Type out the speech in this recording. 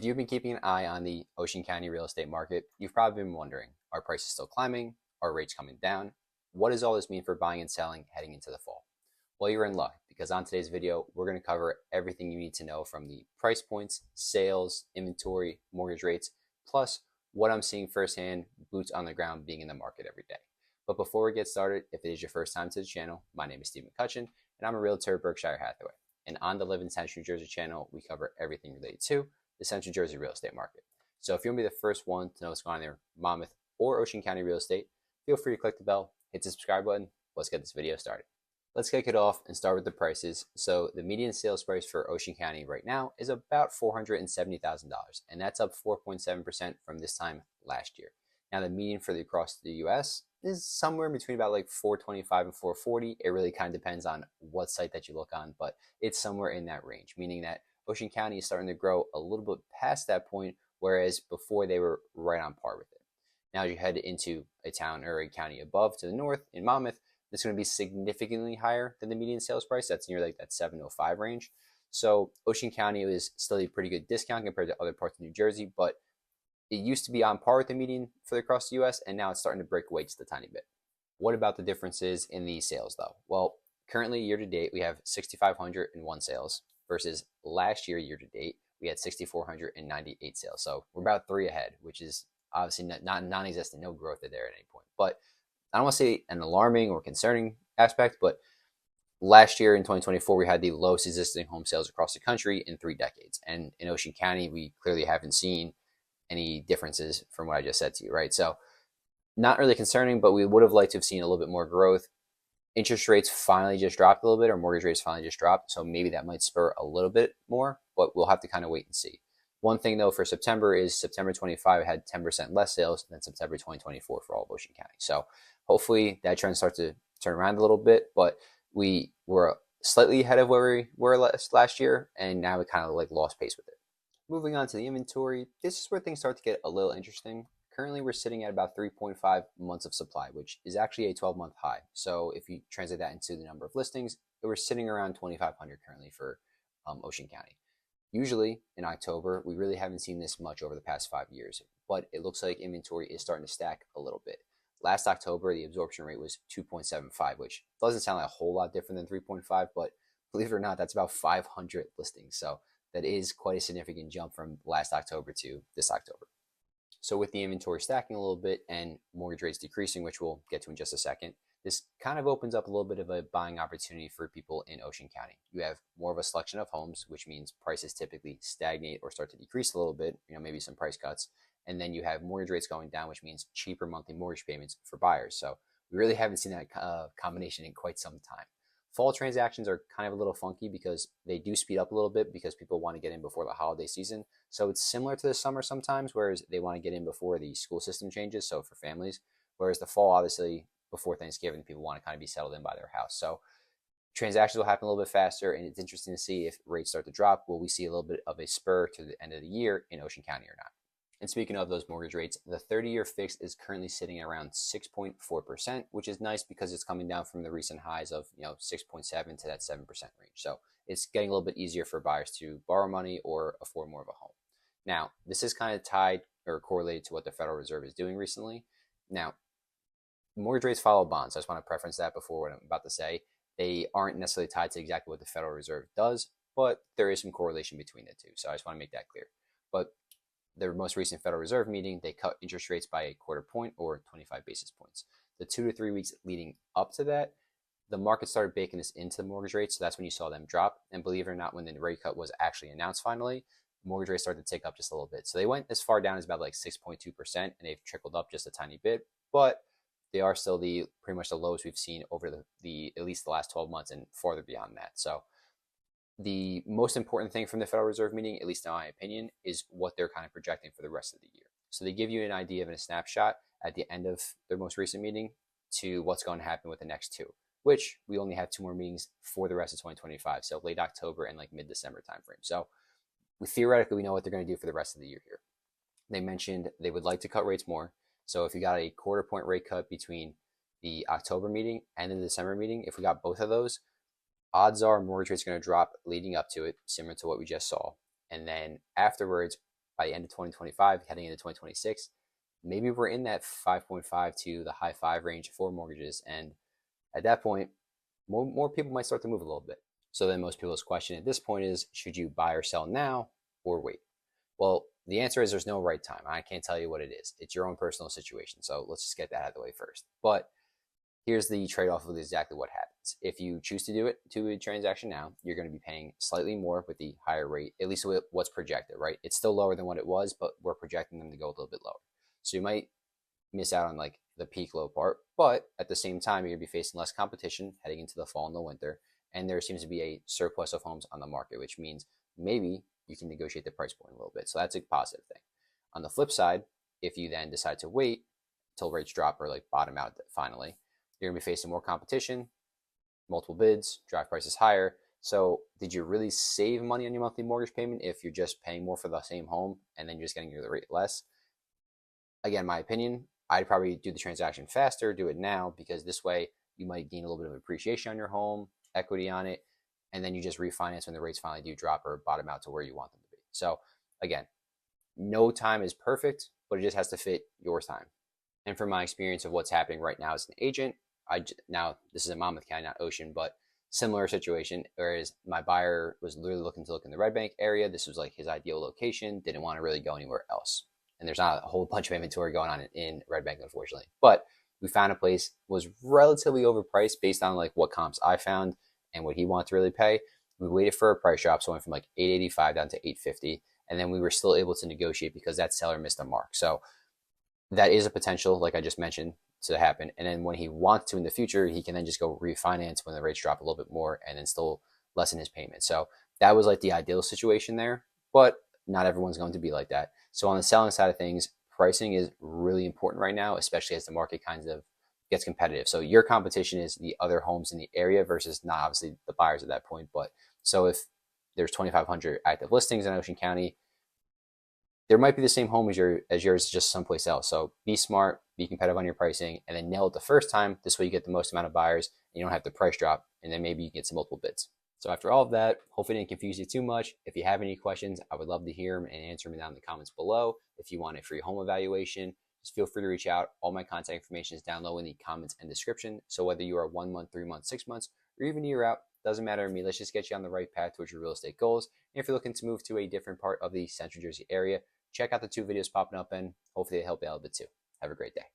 you've been keeping an eye on the Ocean County real estate market, you've probably been wondering, are prices still climbing? Are rates coming down? What does all this mean for buying and selling heading into the fall? Well, you're in luck because on today's video, we're going to cover everything you need to know from the price points, sales, inventory, mortgage rates, plus what I'm seeing firsthand, boots on the ground being in the market every day. But before we get started, if it is your first time to the channel, my name is Steve McCutcheon, and I'm a realtor at Berkshire Hathaway. And on the Live in Central New Jersey channel, we cover everything related to the Central Jersey real estate market. So if you want to be the first one to know what's going on there, Monmouth or Ocean County real estate, feel free to click the bell, hit the subscribe button. Let's get this video started. Let's kick it off and start with the prices. So the median sales price for Ocean County right now is about $470,000, and that's up 4.7% from this time last year. Now the median for the across the U.S. is somewhere between about like 425 and 440. It really kind of depends on what site that you look on, but it's somewhere in that range, meaning that Ocean County is starting to grow a little bit past that point, whereas before they were right on par with it. Now as you head into a town or a county above to the north in Monmouth, it's going to be significantly higher than the median sales price. That's near like that 705 range. So Ocean County is still a pretty good discount compared to other parts of New Jersey, but it used to be on par with the median for across the U.S., and now it's starting to break away just a tiny bit. What about the differences in the sales though? Well, currently year to date, we have 6,501 sales versus last year to date, we had 6,498 sales. So we're about 3 ahead, which is obviously not non-existent, no growth there at any point. But I don't want to say an alarming or concerning aspect, but last year in 2024, we had the lowest existing home sales across the country in 3 decades. And in Ocean County, we clearly haven't seen any differences from what I just said to you, right? So not really concerning, but we would have liked to have seen a little bit more growth. Interest rates finally just dropped a little bit, or mortgage rates finally just dropped. So maybe that might spur a little bit more, but we'll have to kind of wait and see. One thing though for September is September 25 had 10% less sales than September 2024 for all of Ocean County. So hopefully that trend starts to turn around a little bit, but we were slightly ahead of where we were last year, and now we kind of like lost pace with it. Moving on to the inventory, this is where things start to get a little interesting. Currently, we're sitting at about 3.5 months of supply, which is actually a 12-month high. So if you translate that into the number of listings, we're sitting around 2,500 currently for Ocean County. Usually in October, we really haven't seen this much over the past 5 years, but it looks like inventory is starting to stack a little bit. Last October, the absorption rate was 2.75, which doesn't sound like a whole lot different than 3.5, but believe it or not, that's about 500 listings. So that is quite a significant jump from last October to this October. So with the inventory stacking a little bit and mortgage rates decreasing, which we'll get to in just a second, this kind of opens up a little bit of a buying opportunity for people in Ocean County. You have more of a selection of homes, which means prices typically stagnate or start to decrease a little bit, maybe some price cuts. And then you have mortgage rates going down, which means cheaper monthly mortgage payments for buyers. So we really haven't seen that combination in quite some time. Fall transactions are kind of a little funky because they do speed up a little bit because people want to get in before the holiday season. So it's similar to the summer sometimes, whereas they want to get in before the school system changes, so for families. Whereas the fall, obviously, before Thanksgiving, people want to kind of be settled in by their house. So transactions will happen a little bit faster, and it's interesting to see if rates start to drop. Will we see a little bit of a spur to the end of the year in Ocean County or not? And speaking of those mortgage rates, the 30-year fixed is currently sitting at around 6.4%, which is nice because it's coming down from the recent highs of 6.7 to that 7% range. So it's getting a little bit easier for buyers to borrow money or afford more of a home. Now, this is kind of tied or correlated to what the Federal Reserve is doing recently. Now, mortgage rates follow bonds. I just want to preference that before what I'm about to say. They aren't necessarily tied to exactly what the Federal Reserve does, but there is some correlation between the two. So I just want to make that clear. But the most recent Federal Reserve meeting, they cut interest rates by a quarter point or 25 basis points. The 2 to 3 weeks leading up to that, the market started baking this into the mortgage rates. So that's when you saw them drop. And believe it or not, when the rate cut was actually announced finally, mortgage rates started to tick up just a little bit. So they went as far down as about like 6.2%, and they've trickled up just a tiny bit. But they are still pretty much the lowest we've seen over the at least the last 12 months and farther beyond that. So the most important thing from the Federal Reserve meeting, at least in my opinion, is what they're kind of projecting for the rest of the year. So they give you an idea of a snapshot at the end of their most recent meeting to what's going to happen with the next 2, which we only have 2 more meetings for the rest of 2025. So late October and like mid-December timeframe. So theoretically, we know what they're going to do for the rest of the year here. They mentioned they would like to cut rates more. So if you got a quarter point rate cut between the October meeting and the December meeting, if we got both of those, odds are mortgage rates are going to drop leading up to it, similar to what we just saw. And then afterwards, by the end of 2025, heading into 2026, maybe we're in that 5.5 to the high 5 range for mortgages. And at that point, more people might start to move a little bit. So then most people's question at this point is, should you buy or sell now or wait? Well, the answer is there's no right time. I can't tell you what it is. It's your own personal situation. So let's just get that out of the way first. But here's the trade-off of exactly what happens. If you choose to do it to a transaction now, you're going to be paying slightly more with the higher rate, at least with what's projected, right? It's still lower than what it was, but we're projecting them to go a little bit lower. So you might miss out on like the peak low part, but at the same time, you're going to be facing less competition heading into the fall and the winter. And there seems to be a surplus of homes on the market, which means maybe you can negotiate the price point a little bit. So that's a positive thing. On the flip side, if you then decide to wait until rates drop or like bottom out finally, you're going to be facing more competition, multiple bids, drive prices higher. So did you really save money on your monthly mortgage payment if you're just paying more for the same home and then you're just getting the rate less? Again, my opinion, I'd probably do the transaction faster, do it now, because this way you might gain a little bit of appreciation on your home, equity on it, and then you just refinance when the rates finally do drop or bottom out to where you want them to be. So again, no time is perfect, but it just has to fit your time. And from my experience of what's happening right now as an agent, now this is in Monmouth County, not Ocean, but similar situation. Whereas my buyer was literally looking to look in the Red Bank area. This was like his ideal location. Didn't want to really go anywhere else. And there's not a whole bunch of inventory going on in Red Bank, unfortunately. But we found a place, was relatively overpriced based on like what comps I found and what he wanted to really pay. We waited for a price drop, so it went from like $885 down to $850, and then we were still able to negotiate because that seller missed a mark. So that is a potential, like I just mentioned, to happen. And then when he wants to in the future, he can then just go refinance when the rates drop a little bit more and then still lessen his payment. So that was like the ideal situation there, but not everyone's going to be like that. So on the selling side of things, pricing is really important right now, especially as the market kind of gets competitive. So your competition is the other homes in the area versus not obviously the buyers at that point. But so if there's 2,500 active listings in Ocean County, there might be the same home as yours, just someplace else. So be smart, be competitive on your pricing, and then nail it the first time. This way you get the most amount of buyers and you don't have the price drop, and then maybe you can get some multiple bids. So after all of that, hopefully it didn't confuse you too much. If you have any questions, I would love to hear them and answer them down in the comments below. If you want a free home evaluation, just feel free to reach out. All my contact information is down low in the comments and description. So whether you are 1 month, 3 months, 6 months, or even a year out, doesn't matter to me. Let's just get you on the right path towards your real estate goals. And if you're looking to move to a different part of the Central Jersey area, check out the 2 videos popping up, and hopefully they help you out a bit too. Have a great day.